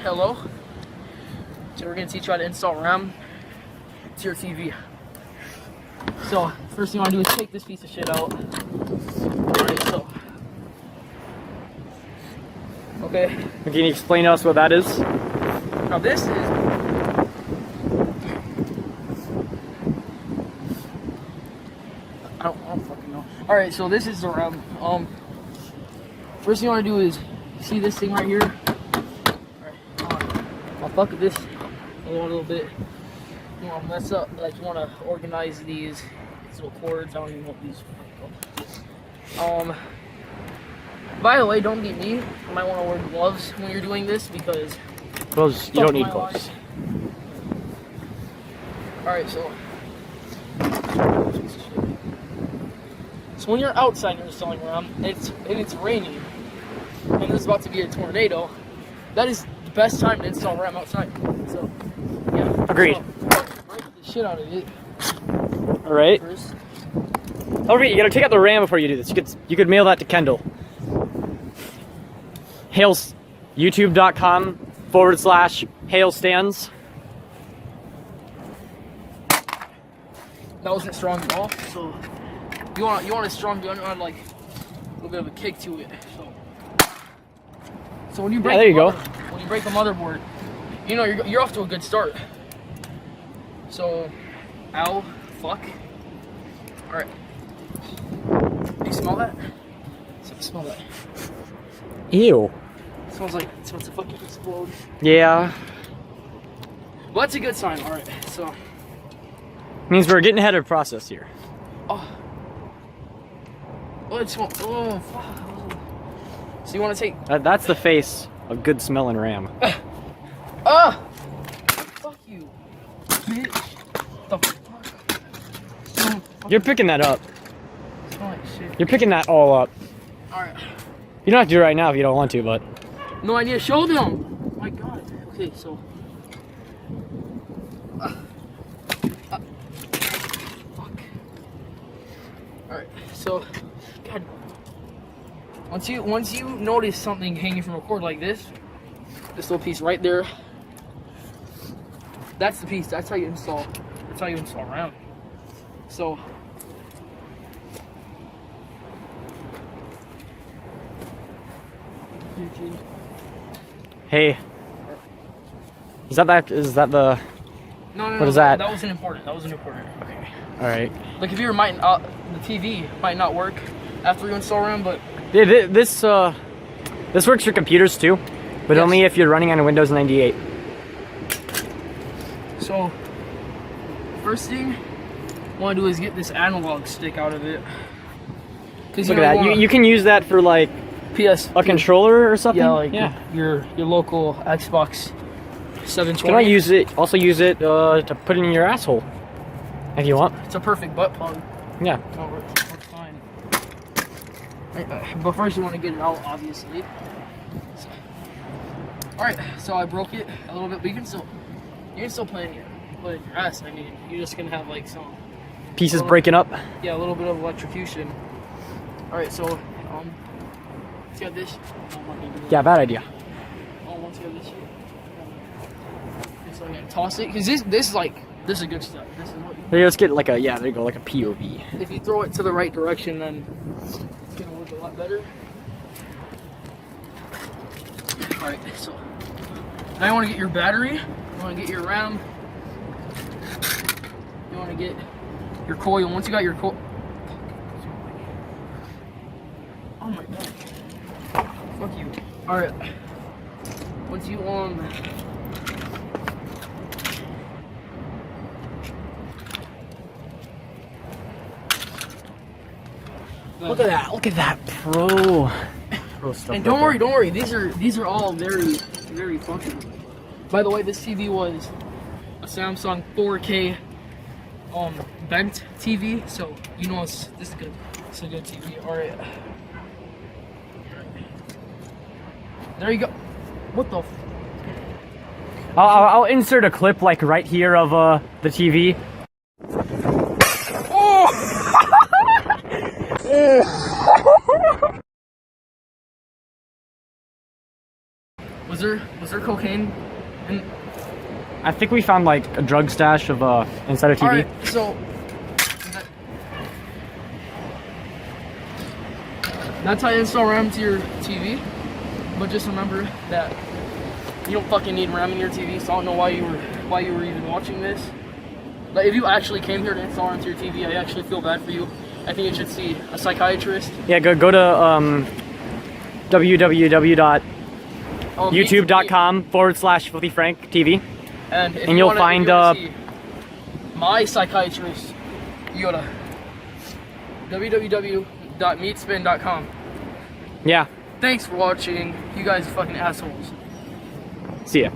hello. So we're gonna teach you how to install RAM to your TV. So first thing you wanna do is take this piece of shit out. Alright, so. Okay. Can you explain to us what that is? Now this is. I don't fucking know. Alright, so this is the RAM. First thing you wanna do is see this thing right here. I'll fuck with this a little bit. You wanna mess up, like you wanna organize these little cords. I don't even know what these are. By the way, don't be me. You might wanna wear gloves when you're doing this because Gloves, you don't need gloves. Alright, so when you're outside and you're installing RAM, and it's raining, and there's about to be a tornado, that is the best time to install RAM outside. So, yeah. Agreed. So, break the shit out of it. Alright. First. Oh, wait, you gotta take out the RAM before you do this. You could mail that to Kendall. Hales, youtube.com/hailstands. That wasn't strong at all. So you want a strong gun, you want like a little bit of a kick to it. So when you break, there you go. When you break the motherboard, you know you're off to a good start. So, ow, fuck. All right. You smell that? Smell that? Ew. It smells like it's about to fucking explode. Yeah. Well, that's a good sign. All right. So. Means we're getting ahead of the process here. Oh, it smells. Oh, fuck. So you want to take? That's the face of good smelling RAM. Fuck you, bitch. The fuck? You're picking that up. Smell like shit. You're picking that all up. All right. You don't have to do it right now if you don't want to, but. No, I need to show them. Oh my god. Okay, so. Fuck. Alright, so. God. Once you notice something hanging from a cord like this little piece right there, that's the piece. That's how you install. That's how you install RAM. So. Hey. Is that the... No, what is that? That wasn't important. Okay. Alright. Like if the TV might not work after you install RAM, but Yeah, this works for computers too, but yes. only if you're running on a Windows 98. So first thing I want to do is get this analog stick out of it. Look at that. You can use that for like a controller or something. Yeah, like your local Xbox 720. Can I also use it to put in your asshole if you want? It's a perfect butt plug. Yeah. Oh, that's fine. But first you want to get it out, obviously. So. All right, so I broke it a little bit, but you can still play in your ass. I mean, you're just gonna have like some pieces breaking up. Yeah, a little bit of electrocution. All right, so let's get this. Yeah, bad idea. Once you have this shit, so I'm gonna toss it because this is a good step. This is what Hey, let's get like a there you go, like a POV. if you throw it to the right direction, then it's gonna look a lot better. All right, so now you want to get your battery. You want to get your RAM. You want to get your coil. Once you got your coil. Oh my god. Fuck you. Alright. Once you Look at that pro stuff. and don't worry, these are all very, very functional. By the way, this TV was a Samsung 4K bent TV, so you know this is good. It's a good TV. Alright. There you go. What the I'll insert a clip like right here of the TV. Was there cocaine? And I think we found like a drug stash of inside a TV. alright, so that's how you install RAM to your TV. But just remember that you don't fucking need RAM in your TV, so I don't know why you were even watching this. Like, if you actually came here to install RAM to your TV, I actually feel bad for you. I think you should see a psychiatrist. Yeah, go to www.youtube.com/FilthyFrankTV. And if you'll wanna, find if you wanna see my psychiatrist, you go to www.meatspin.com. Yeah. Thanks for watching. You guys are fucking assholes. See ya.